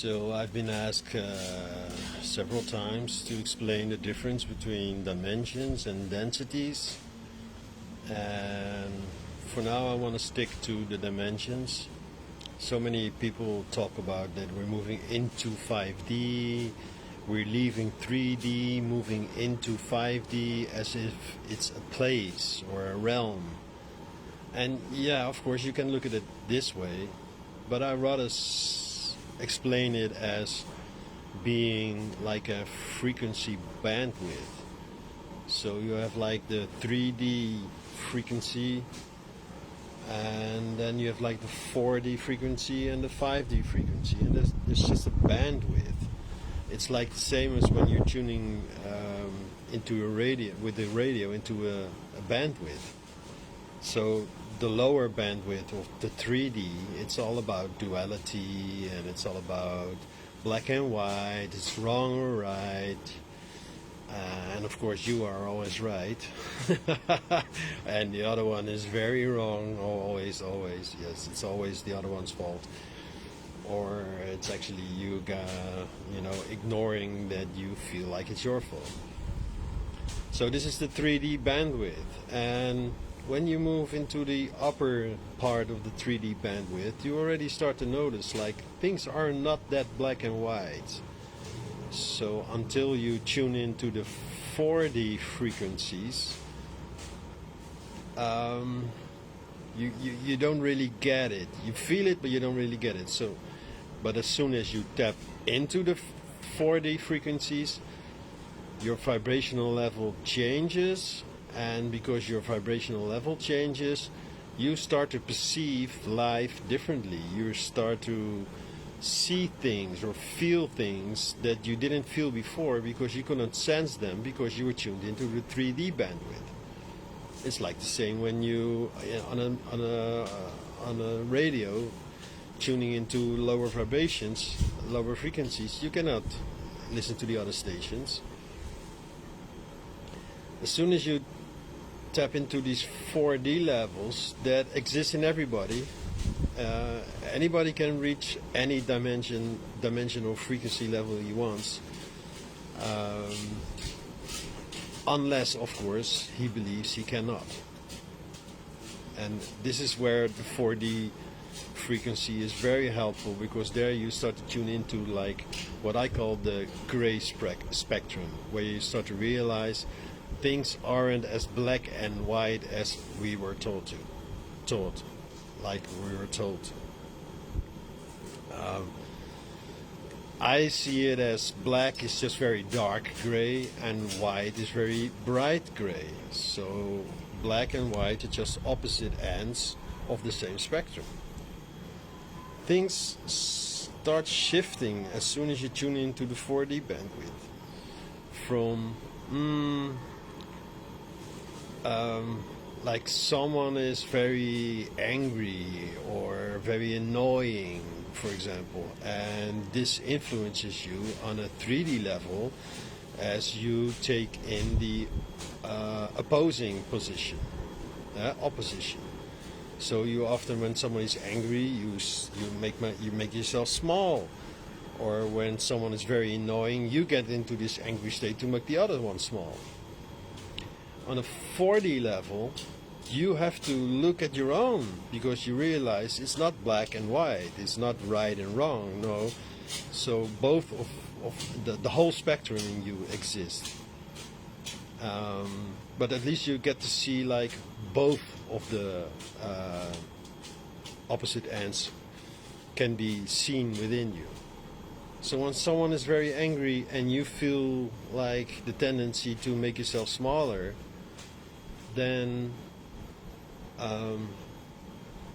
So I've been asked several times to explain the difference between dimensions and densities, and for now I want to stick to the dimensions. So many people talk about that we're moving into 5D, we're leaving 3D, moving into 5D as if it's a place or a realm. And yeah, of course you can look at it this way, but I rather explain it as being like a frequency bandwidth. So you have like the 3D frequency, and then you have like the 4D frequency and the 5D frequency, and there's just a bandwidth. It's like the same as when you're tuning into a radio, with the radio, into a bandwidth. So the lower bandwidth of the 3D, it's all about duality, and it's all about black and white, it's wrong or right, and of course you are always right, and the other one is very wrong, always, yes, it's always the other one's fault, or it's actually you ignoring that you feel like it's your fault. So this is the 3D bandwidth, and when you move into the upper part of the 3D bandwidth, you already start to notice like things are not that black and white. So until you tune into the 4D frequencies, you don't really get it. You feel it, but you don't really get it. So, but as soon as you tap into the 4D frequencies, your vibrational level changes. And because your vibrational level changes, you start to perceive life differently. You start to see things or feel things that you didn't feel before because you couldn't sense them because you were tuned into the 3D bandwidth. It's like the same when you on a radio tuning into lower vibrations, lower frequencies. You cannot listen to the other stations. As soon as you tap into these 4D levels that exist in everybody, anybody can reach any dimensional frequency level he wants, unless of course he believes he cannot. And this is where the 4D frequency is very helpful, because there you start to tune into like what I call the gray spectrum, where you start to realize things aren't as black and white as we were told. I see it as black is just very dark gray and white is very bright gray. So black and white are just opposite ends of the same spectrum. Things start shifting as soon as you tune into the 4D bandwidth. From like someone is very angry or very annoying, for example, and this influences you on a 3D level as you take in the opposing position, opposition. So you often, when someone is angry, you make yourself small, or when someone is very annoying, you get into this angry state to make the other one small. On a 4D level, you have to look at your own, because you realize it's not black and white, it's not right and wrong, no. So both of the whole spectrum in you exist. But at least you get to see like both of the opposite ends can be seen within you. So when someone is very angry and you feel like the tendency to make yourself smaller, then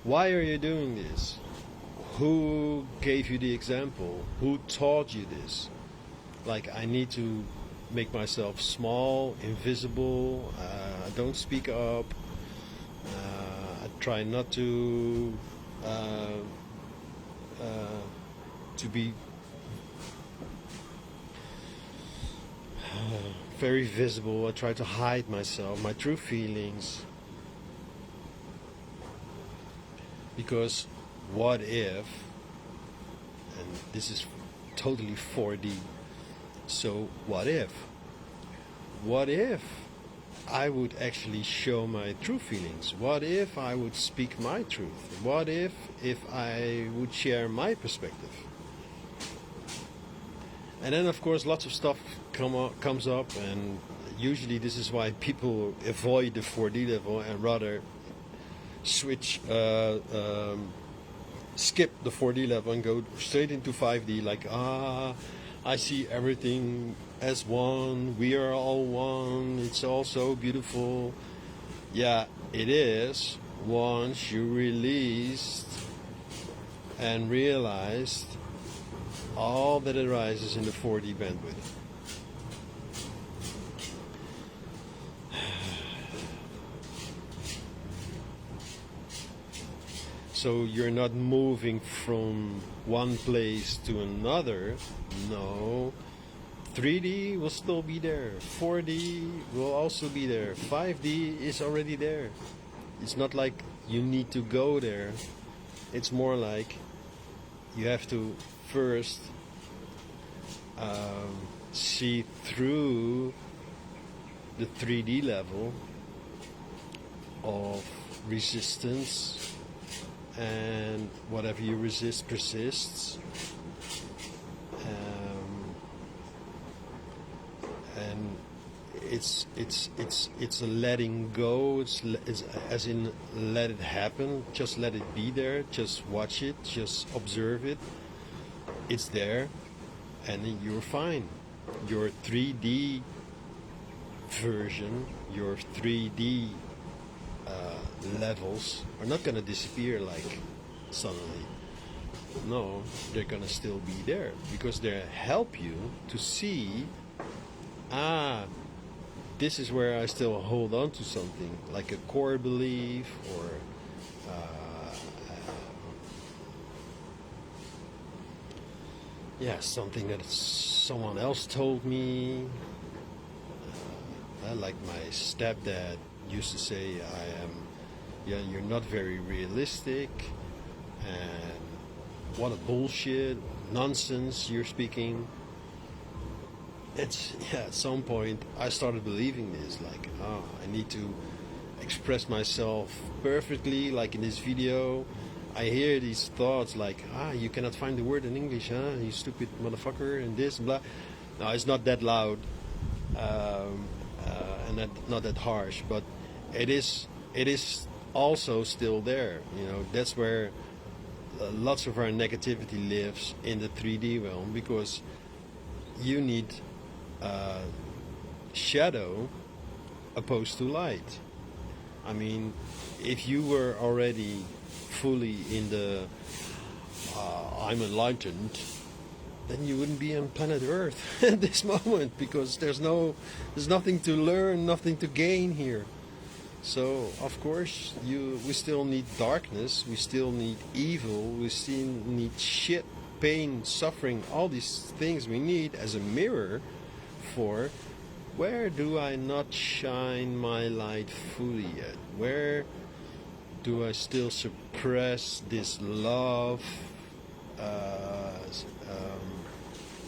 why are you doing this? Who gave you the example? Who taught you this? Like, I need to make myself small, invisible, I don't speak up, I try not to be very visible. I try to hide myself, my true feelings. Because what if, and this is totally 4D. So what if? What if I would actually show my true feelings? What if I would speak my truth? What if I would share my perspective? And then of course lots of stuff comes up, and usually this is why people avoid the 4D level and rather switch, skip the 4D level and go straight into 5D, like, I see everything as one, we are all one, it's all so beautiful. Yeah, it is, once you released and realized all that arises in the 4D bandwidth. So you're not moving from one place to another. No. 3D will still be there. 4D will also be there. 5D is already there. It's not like you need to go there. It's more like you have to first see through the 3D level of resistance, and whatever you resist persists, and it's a letting go. It's as in let it happen, just let it be there, just watch it, just observe it. It's there, and then you're fine. Your 3D version, your 3D levels are not going to disappear like suddenly. No, they're going to still be there because they help you to see, this is where I still hold on to something, like a core belief, or something that someone else told me. Like my stepdad used to say, you're not very realistic, and what a bullshit, nonsense you're speaking. It's, at some point I started believing this, like, I need to express myself perfectly, like in this video. I hear these thoughts like, you cannot find the word in English, you stupid motherfucker, and this and blah. No, it's not that loud, and not that harsh, but it is also still there. You know, that's where lots of our negativity lives, in the 3D realm, because you need shadow opposed to light. I mean, if you were already fully in the I'm enlightened, then you wouldn't be on planet Earth at this moment, because there's nothing to learn, nothing to gain here. So of course we still need darkness, we still need evil, we still need shit, pain, suffering, all these things we need as a mirror for where do I not shine my light fully yet? Where do I still suppress this love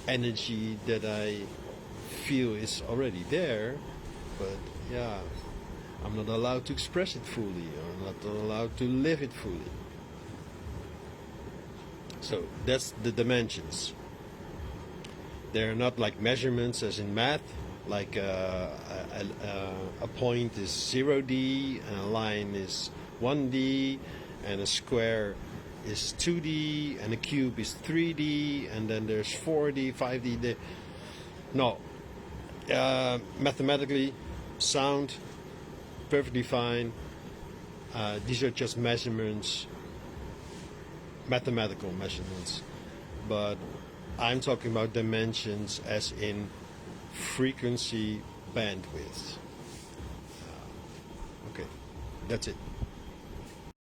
energy that I feel is already there, but I'm not allowed to express it fully, or not allowed to live it fully. So that's the dimensions. They're not like measurements as in math, like a point is 0D, and a line is 1D, and a square is 2D, and a cube is 3D, and then there's 4D, 5D. No, mathematically sound, perfectly fine. These are just measurements, mathematical measurements, but I'm talking about dimensions as in frequency bandwidth. Okay, that's it.